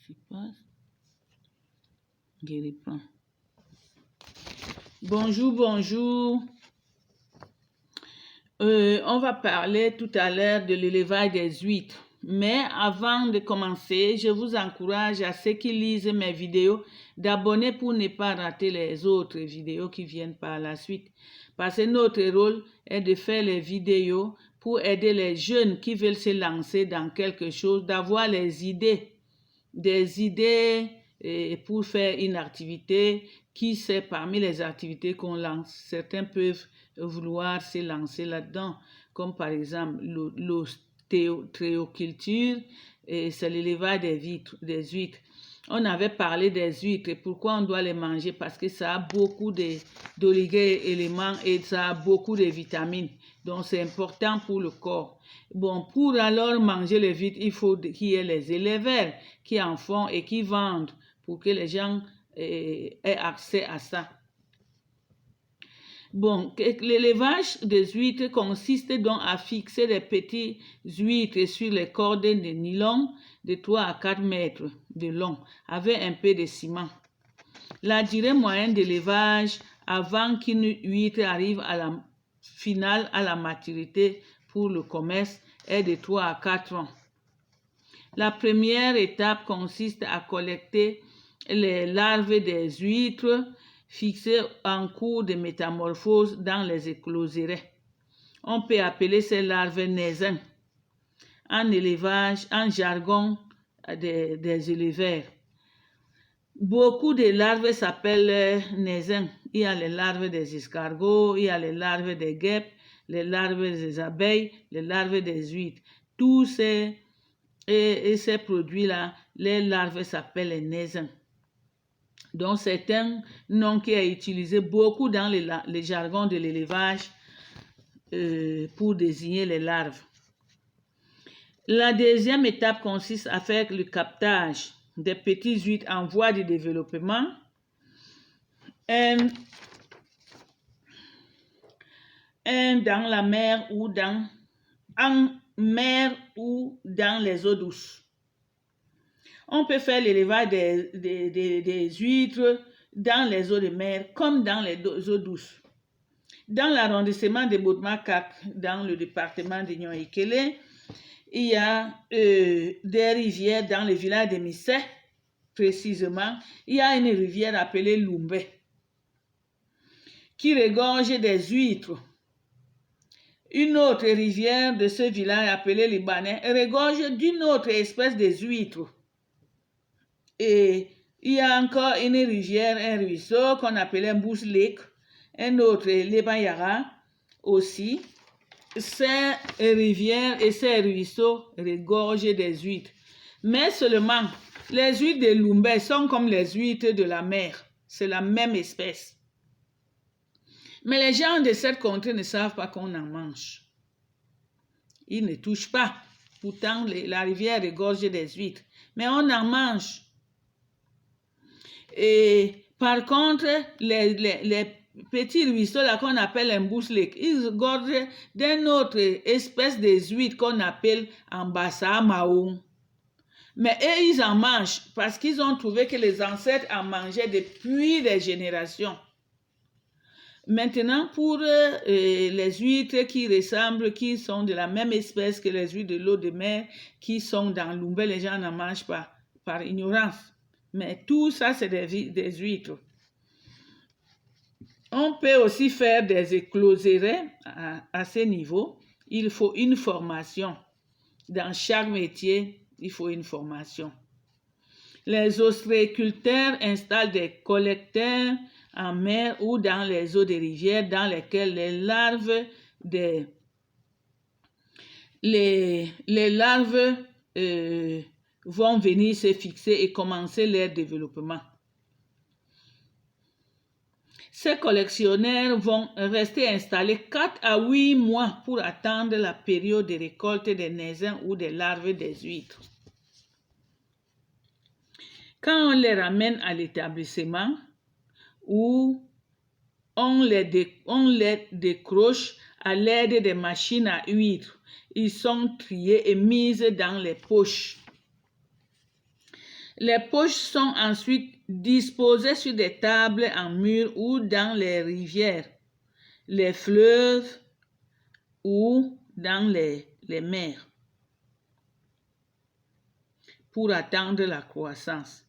se passe? Je reprends. Bonjour, bonjour. On va parler tout à l'heure de l'élevage des huîtres. Mais avant de commencer, je vous encourage à ceux qui lisent mes vidéos d'abonner pour ne pas rater les autres vidéos qui viennent par la suite. Parce que notre rôle est de faire les vidéos pour aider les jeunes qui veulent se lancer dans quelque chose, d'avoir des idées pour faire une activité qui c'est parmi les activités qu'on lance. Certains peuvent vouloir se lancer là-dedans, comme par exemple l'ostéoculture, et c'est l'élevage des huîtres. On avait parlé des huîtres et pourquoi on doit les manger, parce que ça a beaucoup d'oligo-éléments et ça a beaucoup de vitamines. Donc c'est important pour le corps. Bon, pour alors manger les huîtres, il faut qu'il y ait les éleveurs qui en font et qui vendent pour que les gens aient accès à ça. Bon, l'élevage des huîtres consiste donc à fixer des petites huîtres sur les cordes de nylon de 3 à 4 mètres de long avec un peu de ciment. La durée moyenne d'élevage avant qu'une huître arrive à la finale à la maturité pour le commerce est de 3 à 4 ans. La première étape consiste à collecter les larves des huîtres fixées en cours de métamorphose dans les écloserets. On peut appeler ces larves naisins en élevage, en jargon des éleveurs. Beaucoup de larves s'appellent naisins. Il y a les larves des escargots, il y a les larves des guêpes, les larves des abeilles, les larves des huîtres. Tous ces produits-là, les larves s'appellent les naisins. Donc, c'est un nom qui est utilisé beaucoup dans les jargons de l'élevage pour désigner les larves. La deuxième étape consiste à faire le captage des petites huîtres en voie de développement. Un dans la mer ou en mer ou dans les eaux douces. On peut faire l'élevage des huîtres dans les eaux de mer comme dans les eaux douces. Dans l'arrondissement de Boutmakak, dans le département de Nyon-Ikele, il y a des rivières dans le village de Missé, précisément. Il y a une rivière appelée Lumbé qui regorge des huîtres. Une autre rivière de ce village appelée Libanais regorge d'une autre espèce de huîtres. Et il y a encore une rivière, un ruisseau qu'on appelait Mbous Lake, un autre Lebanyara aussi. Ces rivières et ces ruisseaux regorgent des huîtres. Mais seulement, les huîtres de Lumbé sont comme les huîtres de la mer. C'est la même espèce. Mais les gens de cette contrée ne savent pas qu'on en mange. Ils ne touchent pas. Pourtant, la rivière regorge des huîtres. Mais on en mange. Et par contre, les petits ruisseaux là qu'on appelle un bouslek, ils gorgent d'une autre espèce de huîtres qu'on appelle ambassa maou. Mais eux, ils en mangent parce qu'ils ont trouvé que les ancêtres en mangeaient depuis des générations. Maintenant, pour les huîtres qui ressemblent, qui sont de la même espèce que les huîtres de l'eau de mer, qui sont dans Lumbé, les gens n'en mangent pas par ignorance. Mais tout ça, c'est des huîtres. On peut aussi faire des écloserets à ce niveau. Il faut une formation. Dans chaque métier, il faut une formation. Les ostréiculteurs installent des collecteurs en mer ou dans les eaux des rivières dans lesquelles les larves vont venir se fixer et commencer leur développement. Ces collectionneurs vont rester installés 4 à 8 mois pour attendre la période de récolte des naisins ou des larves des huîtres. Quand on les ramène à l'établissement ou on les décroche à l'aide des machines à huîtres, ils sont triés et mis dans les poches. Les poches sont ensuite disposées sur des tables en mur ou dans les rivières, les fleuves ou dans les mers pour attendre la croissance.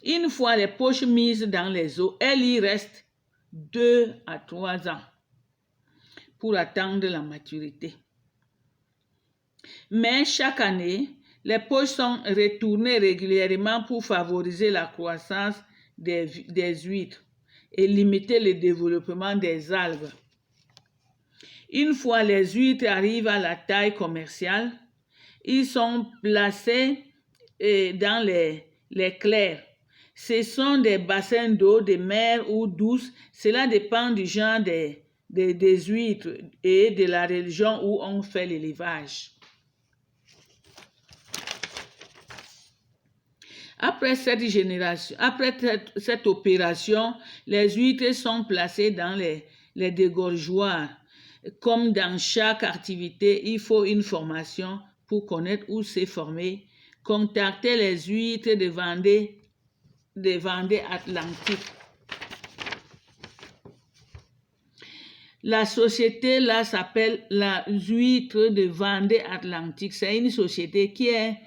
Une fois les poches mises dans les eaux, elles y restent 2 à 3 ans pour attendre la maturité. Mais chaque année, les poches sont retournées régulièrement pour favoriser la croissance des huîtres et limiter le développement des algues. Une fois les huîtres arrivent à la taille commerciale, ils sont placés dans les clairs. Ce sont des bassins d'eau de mer ou douce. Cela dépend du genre des huîtres et de la région où on fait l'élevage. Après cette opération, les huîtres sont placées dans les dégorgeoirs. Comme dans chaque activité, il faut une formation pour connaître où se former. Contactez les huîtres de Vendée Atlantique. La société là s'appelle la huître de Vendée Atlantique. C'est une société qui est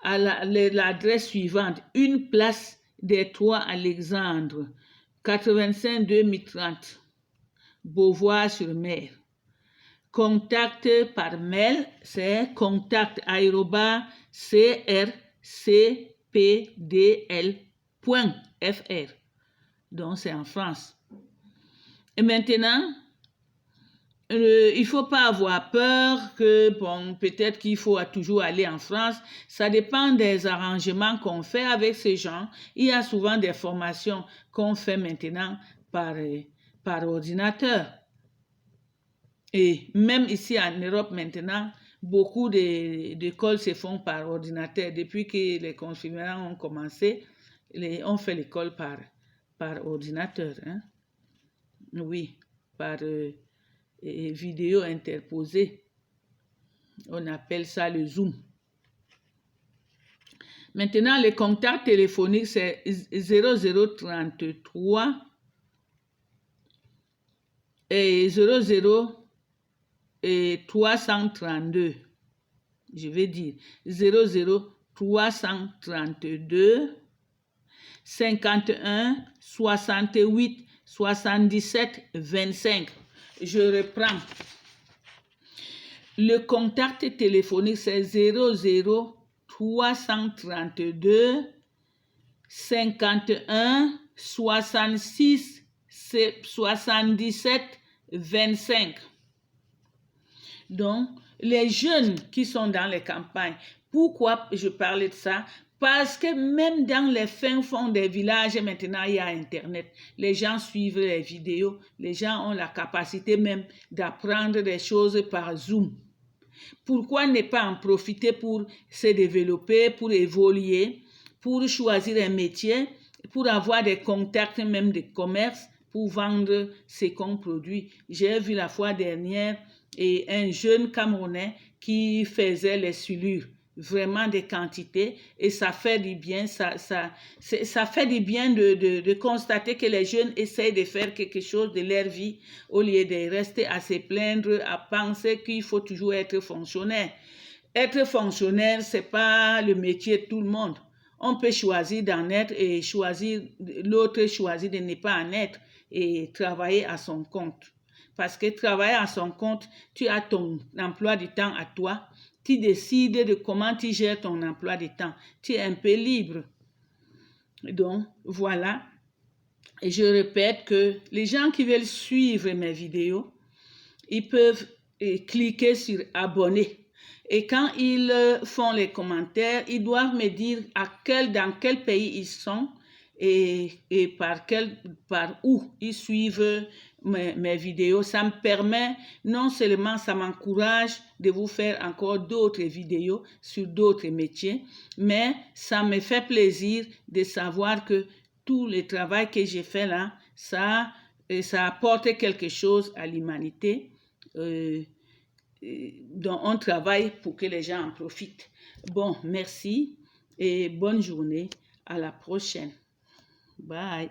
à l'adresse suivante: une place des Trois Alexandres, 85 2030, Beauvoir-sur-Mer. Contact par mail, c'est contact@crcpdl.fr. Donc c'est en France. Et maintenant, il ne faut pas avoir peur que, peut-être qu'il faut toujours aller en France. Ça dépend des arrangements qu'on fait avec ces gens. Il y a souvent des formations qu'on fait maintenant par ordinateur. Et même ici en Europe maintenant, beaucoup d'écoles se font par ordinateur. Depuis que les confinements ont commencé, on fait l'école par ordinateur. Hein? Oui, par vidéo interposée. On appelle ça le Zoom. Maintenant, le contact téléphonique, c'est 0033 et 00332. Je vais dire 00332 51 68 77 25. Je reprends. Le contact téléphonique, c'est 00332 51 66 77 25. Donc, les jeunes qui sont dans les campagnes, pourquoi je parlais de ça? Parce que même dans les fins fonds des villages, maintenant, il y a Internet. Les gens suivent les vidéos. Les gens ont la capacité même d'apprendre des choses par Zoom. Pourquoi ne pas en profiter pour se développer, pour évoluer, pour choisir un métier, pour avoir des contacts même de commerce, pour vendre ce qu'on produit? J'ai vu la fois dernière un jeune Camerounais qui faisait les soulures, vraiment des quantités, et ça fait du bien, ça fait du bien de constater que les jeunes essayent de faire quelque chose de leur vie au lieu de rester à se plaindre, à penser qu'il faut toujours être fonctionnaire. Être fonctionnaire, c'est pas le métier de tout le monde. On peut choisir d'en être et l'autre choisit de ne pas en être et travailler à son compte. Parce que travailler à son compte, tu as ton emploi du temps à toi. Tu décides de comment tu gères ton emploi du temps. Tu es un peu libre. Donc, voilà. Et je répète que les gens qui veulent suivre mes vidéos, ils peuvent cliquer sur abonner. Et quand ils font les commentaires, ils doivent me dire dans quel pays ils sont et par où ils suivent mes vidéos. Ça me permet, non seulement ça m'encourage de vous faire encore d'autres vidéos sur d'autres métiers, mais ça me fait plaisir de savoir que tout le travail que j'ai fait là, ça apporte quelque chose à l'humanité. Donc on travaille pour que les gens en profitent. Bon, merci et bonne journée. À la prochaine. Bye.